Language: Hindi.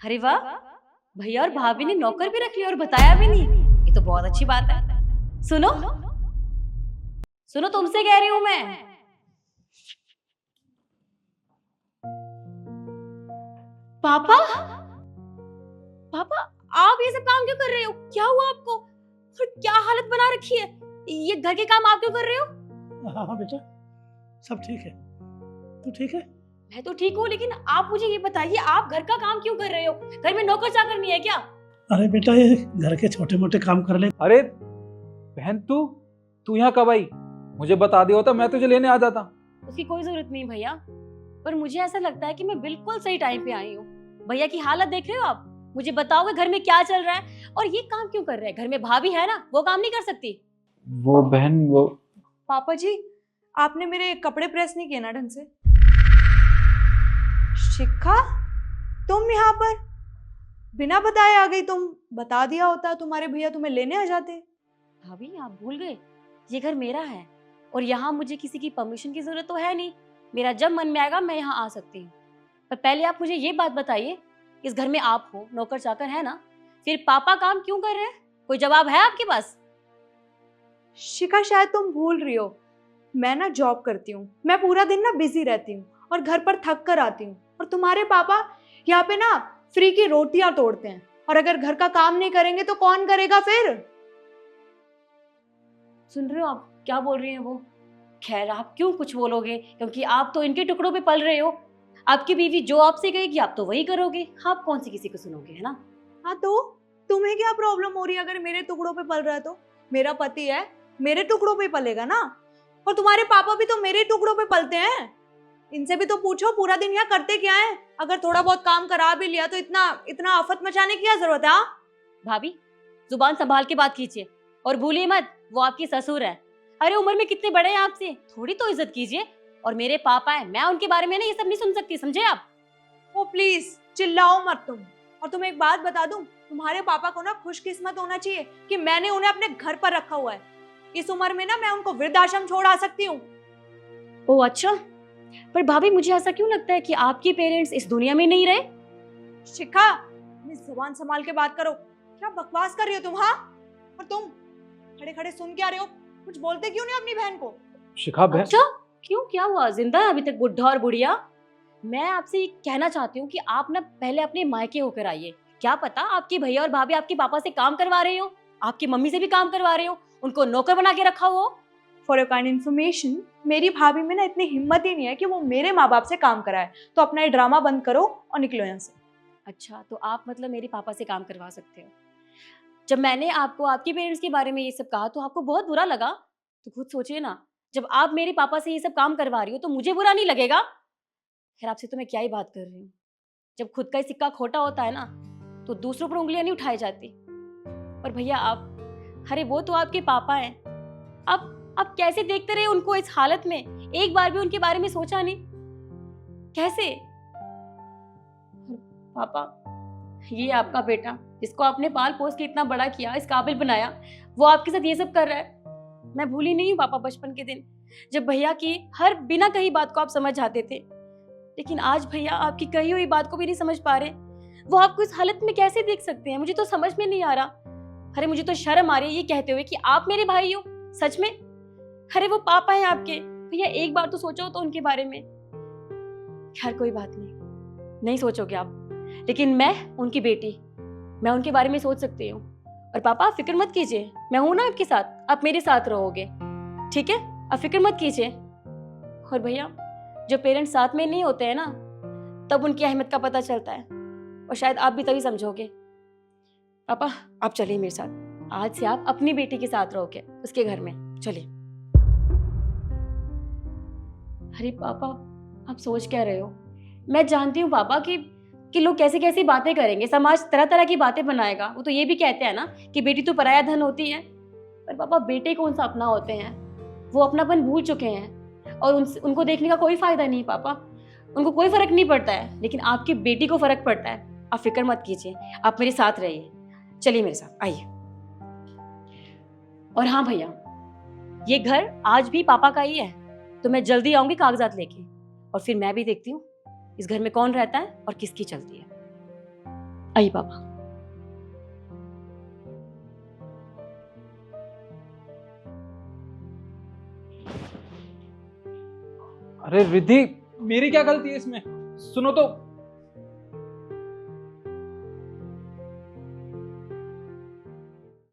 अरे वाह, भैया और भाभी ने नौकर भी रख लिया और बताया भी नहीं। ये तो बहुत अच्छी बात है। सुनो सुनो, तुमसे कह रही हूँ मैं। पापा, पापा, आप ये सब काम क्यों कर रहे हो? क्या हुआ आपको? और क्या हालत बना रखी है? ये घर के काम आप क्यों कर रहे हो? हाँ हाँ बेटा, सब ठीक है। तू ठीक है? मैं तो ठीक हूँ, लेकिन आप मुझे ये बताइए, आप घर का काम क्यों कर रहे हो? घर में नौकर चाकर नहीं है क्या? अरे बेटा, ये घर के छोटे मोटे काम कर ले। अरे बहन, तू यहाँ कब आई? मुझे बता दिया होता, मैं तुझे लेने आ जाता। उसकी कोई जरूरत नहीं भैया, पर मुझे ऐसा लगता है कि मैं बिल्कुल सही टाइम पे आई हूँ। भैया की हालत देख रहे हो आप? मुझे बताओगे घर में क्या चल रहा है और ये काम क्यों कर रहे हैं? घर में भाभी है ना, वो काम नहीं कर सकती? वो बहन, वो पापा जी, आपने मेरे कपड़े प्रेस नहीं किए ना ढंग से। शिखा, तुम यहाँ पर बिना बताए आ गई। तुम बता दिया होता तुम्हारे भैया तुम्हें लेने आ जाते। भाभी, आप भूल गए, ये घर मेरा है और यहाँ मुझे किसी की परमिशन की जरूरत तो है नहीं। मेरा जब मन में आएगा मैं यहाँ आ सकती हूँ। पर पहले आप मुझे ये बात बताइए, इस घर में आप हो, नौकर चाकर है ना, फिर पापा काम क्यों कर रहे हैं? कोई जवाब है आपके पास? शिखा, शायद तुम भूल रही हो, मैं ना जॉब करती हूँ। मैं पूरा दिन ना बिजी रहती हूँ और घर पर थक कर आती हूँ। और तुम्हारे पापा यहाँ पे ना फ्री की रोटियां तोड़ते हैं, और अगर घर का काम नहीं करेंगे तो कौन करेगा फिर? सुन रहे हो आप क्या बोल रही हैं वो? खैर, आप क्यों कुछ बोलोगे, क्योंकि आप तो इनके टुकड़ों पे पल रहे हो। आपकी बीवी जो आपसे कहेगी आप तो वही करोगे। आप कौन सी किसी को सुनोगे, है ना? हाँ, तो तुम्हें क्या प्रॉब्लम हो रही है अगर मेरे टुकड़ों पे पल रहा है तो? मेरा पति है, मेरे टुकड़ों पे पलेगा ना। और तुम्हारे पापा भी तो मेरे टुकड़ों पे पलते हैं। इनसे भी तो पूछो पूरा दिन यहाँ करते क्या है। अगर थोड़ा बहुत काम करा भी लिया तो इतना इतना आफत मचाने की क्या जरूरत है? हाँ भाभी, जुबान संभाल के बात कीजिए और भूलिए मत, वो आपकी ससुर है। अरे उम्र में कितने बड़े हैं आपसे, थोड़ी तो इज्जत कीजिए। और मेरे पापा है, मैं उनके बारे में ना ये सब नहीं सुन सकती, समझे आप? ओ प्लीज चिल्लाओ मत तुम। और तुम एक बात बता दूं, तुम्हारे पापा को ना खुशकिस्मत होना चाहिए कि मैंने उन्हें अपने घर पर रखा हुआ है। इस उम्र में ना मैं उनको वृद्धाश्रम छोड़ आ सकती हूँ। ओ अच्छा, पर भाभी मुझे ऐसा क्यों लगता है कि आपके पेरेंट्स इस दुनिया में नहीं रहे? शिखा, अपनी जुबान संभाल के बात करो। क्या बकवास कर रही हो तुम? हाँ, और तुम खड़े खड़े सुन क्या रहे हो? कुछ बोलते क्यों नहीं अपनी बहन को? शिखा बहन। अच्छा, क्यों, क्या हुआ? जिंदा है अभी तक बुढ़ा और बुढ़िया? मैं आपसे ये कहना चाहती हूँ कि आप ना पहले अपने मायके होकर आइए। क्या पता आपके भैया और भाभी आपके पापा से काम करवा रहे हो, आपकी मम्मी से भी काम करवा रहे हो, उनको नौकर बना के रखा हो। फॉर योर काइंड इन्फॉर्मेशन, मेरी भाभी में ना इतनी हिम्मत ही नहीं है कि वो मेरे माँ बाप से काम कराए। तो अपना ये ड्रामा बंद करो और निकलो यहाँ से। अच्छा, तो आप मतलब मेरे पापा से काम करवा सकते हो? जब मैंने आपको आपके पेरेंट्स के बारे में ये सब कहा तो आपको बहुत बुरा लगा? तो खुद सोचिए ना, जब आप मेरे पापा से ये सब काम करवा रही हो तो मुझे बुरा नहीं लगेगा? खैर, आपसे तो मैं क्या ही बात कर रही हूँ। जब खुद का ही सिक्का खोटा होता है ना, तो दूसरों पर उंगलियां नहीं उठाई जाती। और भैया आप, अरे वो तो आपके पापा हैं। आप कैसे देखते रहे उनको इस हालत में? एक बार भी उनके बारे में सोचा नहीं? कैसे? पापा, ये आपका बेटा जिसको आपने पाल पोस के इतना बड़ा किया, इस काबिल बनाया, वो आपके साथ ये सब कर रहा है। मैं भूली नहीं हूँ पापा बचपन के दिन, जब भैया की हर बिना कही बात को आप समझ जाते थे। लेकिन आज भैया आपकी कही हुई बात को भी नहीं समझ पा रहे। वो आपको इस हालत में कैसे देख सकते हैं? मुझे तो समझ में नहीं आ रहा। अरे मुझे तो शर्म आ रही है ये कहते हुए कि आप मेरे भाई हो। सच में? अरे वो पापा हैं आपके। भैया एक बार तो सोचो तो उनके बारे में। खैर कोई बात नहीं सोचोगे आप, लेकिन मैं उनकी बेटी, मैं उनके बारे में सोच सकती हूँ। और पापा आप फिक्र मत कीजिए, मैं हूं ना आपके साथ, आप मेरे साथ रहोगे, ठीक है? आप फिक्र मत कीजिए। और भैया, जो पेरेंट्स साथ में नहीं होते हैं ना, तब उनकी अहमियत का पता चलता है, और शायद आप भी तभी समझोगे। पापा आप चलिए मेरे साथ, आज से आप अपनी बेटी के साथ रहोगे उसके घर में, चलिए। अरे पापा, आप सोच क्या रहे हो? मैं जानती हूँ पापा कि लोग कैसे कैसी बातें करेंगे, समाज तरह तरह की बातें बनाएगा। वो तो ये भी कहते हैं ना कि बेटी तो पराया धन होती है। पर पापा, बेटे कौन सा अपना होते हैं? वो अपनापन भूल चुके हैं और उनको देखने का कोई फायदा नहीं पापा। उनको कोई फर्क नहीं पड़ता है, लेकिन आपकी बेटी को फर्क पड़ता है। आप फिक्र मत कीजिए, आप मेरे साथ रहिए, चलिए मेरे साथ आइए। और हाँ भैया, ये घर आज भी पापा का ही है, तो मैं जल्दी आऊंगी कागजात लेके, और फिर मैं भी देखती हूँ इस घर में कौन रहता है और किसकी चलती है। आइए पापा। अरे रिद्धि, मेरी क्या गलती है इसमें? सुनो तो,